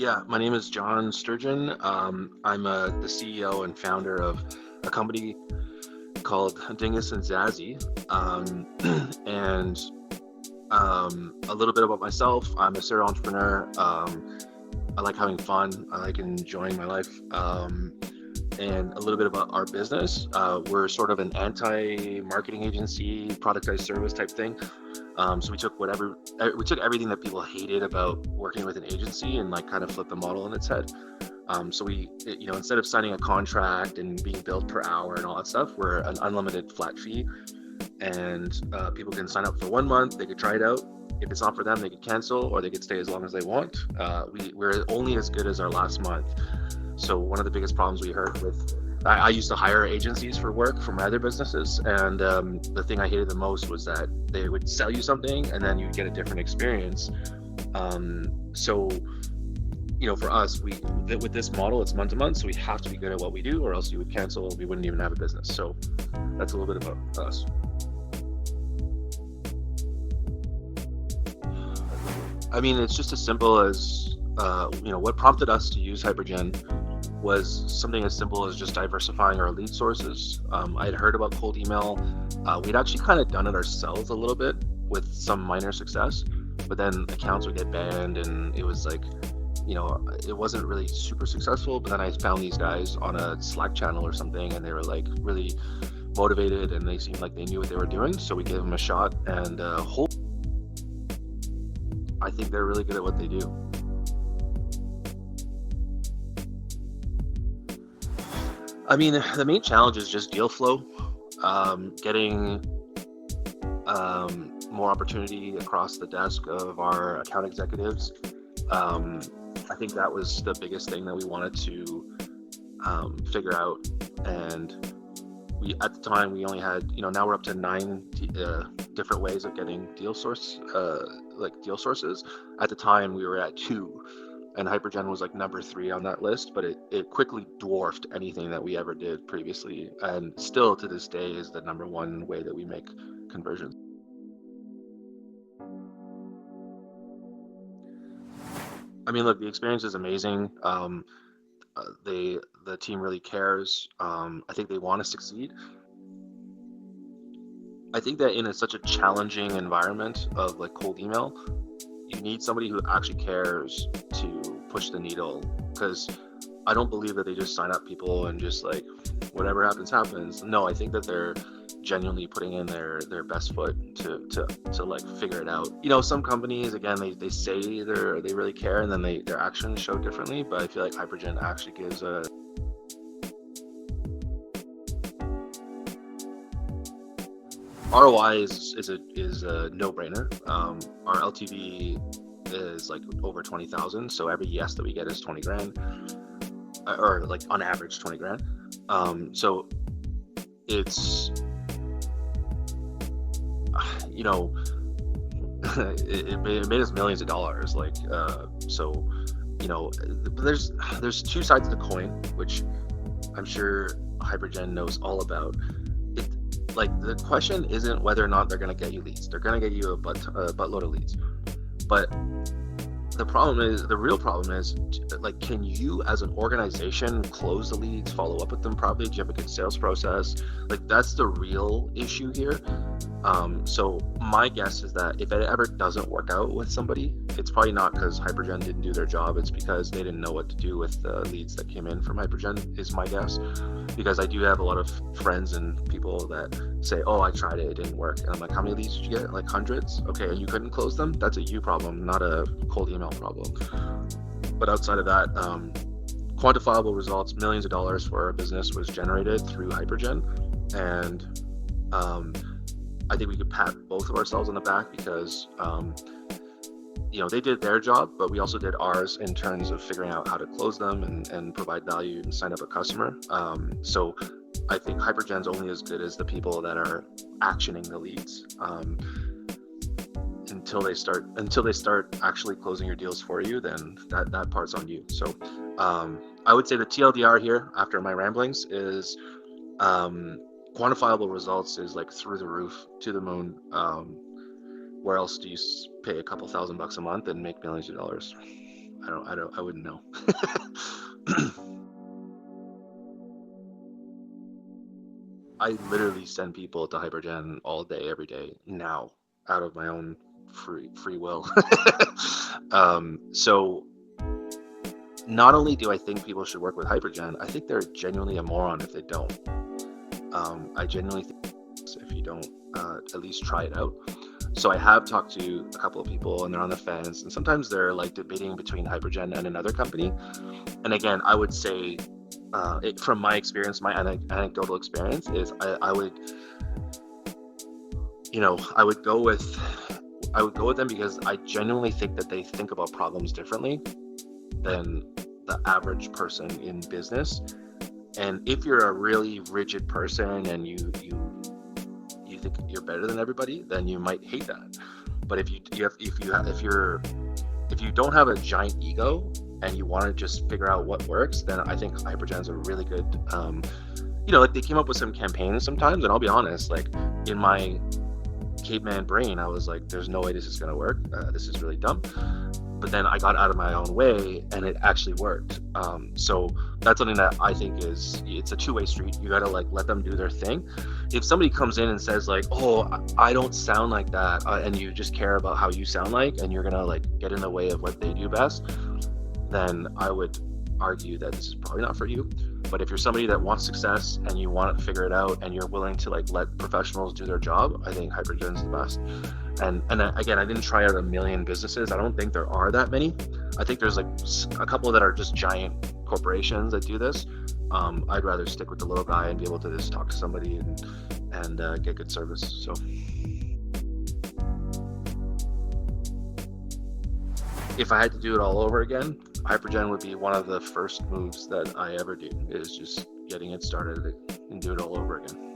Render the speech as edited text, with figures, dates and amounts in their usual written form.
Yeah, my name is John Sturgeon. I'm the CEO and founder of a company called Dingus and Zazzy. And a little bit about myself. I'm a serial entrepreneur. I like having fun. I like enjoying my life. And a little bit about our business. We're sort of an anti-marketing agency, productized service type thing. So we took everything that people hated about working with an agency and like kind of flipped the model on its head. So instead of signing a contract and being billed per hour and all that stuff, we're an unlimited flat fee, and people can sign up for 1 month. They could try it out. If it's not for them, they could cancel, or they could stay as long as they want. We're only as good as our last month. So one of the biggest problems we heard with I used to hire agencies for work for my other businesses, and the thing I hated the most was that they would sell you something and then you'd get a different experience. So for us, with this model, it's month to month, so we have to be good at what we do, or else you would cancel. We wouldn't even have a business. So that's a little bit about us. I mean, it's just as simple as what prompted us to use Hypergen was something as simple as just diversifying our lead sources. I had heard about cold email. We'd actually kind of done it ourselves a little bit with some minor success, but then accounts would get banned, and it was like, it wasn't really super successful. But then I found these guys on a Slack channel or something, and they were like really motivated, and they seemed like they knew what they were doing. So we gave them a shot, and I think they're really good at what they do. I mean, the main challenge is just deal flow, getting more opportunity across the desk of our account executives. I think that was the biggest thing that we wanted to figure out. And at the time, we only had, now we're up to 9 different ways of getting deal sources. At the time, we were at 2. And Hypergen was like number 3 on that list, but it quickly dwarfed anything that we ever did previously, and still to this day is the number 1 way that we make conversions. I mean, look, the experience is amazing. The team really cares. I think they want to succeed. I think that in such a challenging environment of like cold email, you need somebody who actually cares to push the needle, because I don't believe that they just sign up people and just like whatever happens. No, I think that they're genuinely putting in their best foot to like figure it out. Some companies, again, they say they really care, and then their actions show differently. But I feel like Hypergen actually gives a ROI is a no-brainer. Our LTV is like over 20,000, so every yes that we get is 20 grand, or like on average 20 grand. So it's it made us millions of dollars. Like there's 2 sides of the coin, which I'm sure Hypergen knows all about. Like, the question isn't whether or not they're going to get you leads. They're going to get you a buttload of leads. But the real problem is, like, can you as an organization close the leads, follow up with them properly? Do you have a good sales process? Like, that's the real issue here. So my guess is that if it ever doesn't work out with somebody, it's probably not because Hypergen didn't do their job. It's because they didn't know what to do with the leads that came in from Hypergen, is my guess. Because I do have a lot of friends and people that say, oh, I tried it, it didn't work. And I'm like, how many leads did you get? Like hundreds? Okay, and you couldn't close them? That's a you problem, not a cold email problem. But outside of that, quantifiable results, millions of dollars for our business was generated through Hypergen. And I think we could pat both of ourselves on the back, because they did their job, but we also did ours in terms of figuring out how to close them and provide value and sign up a customer. So I think Hypergen's only as good as the people that are actioning the leads. Until they start actually closing your deals for you, then that part's on you. So I would say the TLDR here, after my ramblings, is quantifiable results is like through the roof, to the moon. Where else do you pay a couple $1,000 a month and make millions of dollars? I wouldn't know. I literally send people to Hypergen all day, every day now, out of my own free will. So not only do I think people should work with Hypergen, I think they're genuinely a moron if they don't. I genuinely think if you don't at least try it out. So I have talked to a couple of people and they're on the fence, and sometimes they're like debating between Hypergen and another company. And again, I would say, from my experience, my anecdotal experience is I would, I would go with them because I genuinely think that they think about problems differently than the average person in business. And if you're a really rigid person and you think you're better than everybody, then you might hate that. But if you don't have a giant ego and you want to just figure out what works, then I think Hypergen's a really good, like they came up with some campaigns sometimes, and I'll be honest, like in my caveman brain, I was like, there's no way this is going to work. This is really dumb. But then I got out of my own way and it actually worked. So that's something that I think it's a two-way street. You got to like let them do their thing. If somebody comes in and says like, oh, I don't sound like that, and you just care about how you sound like, and you're going to like get in the way of what they do best, then I would argue that this is probably not for you. But if you're somebody that wants success and you want to figure it out and you're willing to like let professionals do their job, I think Hypergen's the best. And again, I didn't try out a million businesses. I don't think there are that many. I think there's like a couple that are just giant corporations that do this. I'd rather stick with the little guy and be able to just talk to somebody and get good service. So if I had to do it all over again, Hypergen would be one of the first moves that I ever do, is just getting it started and do it all over again.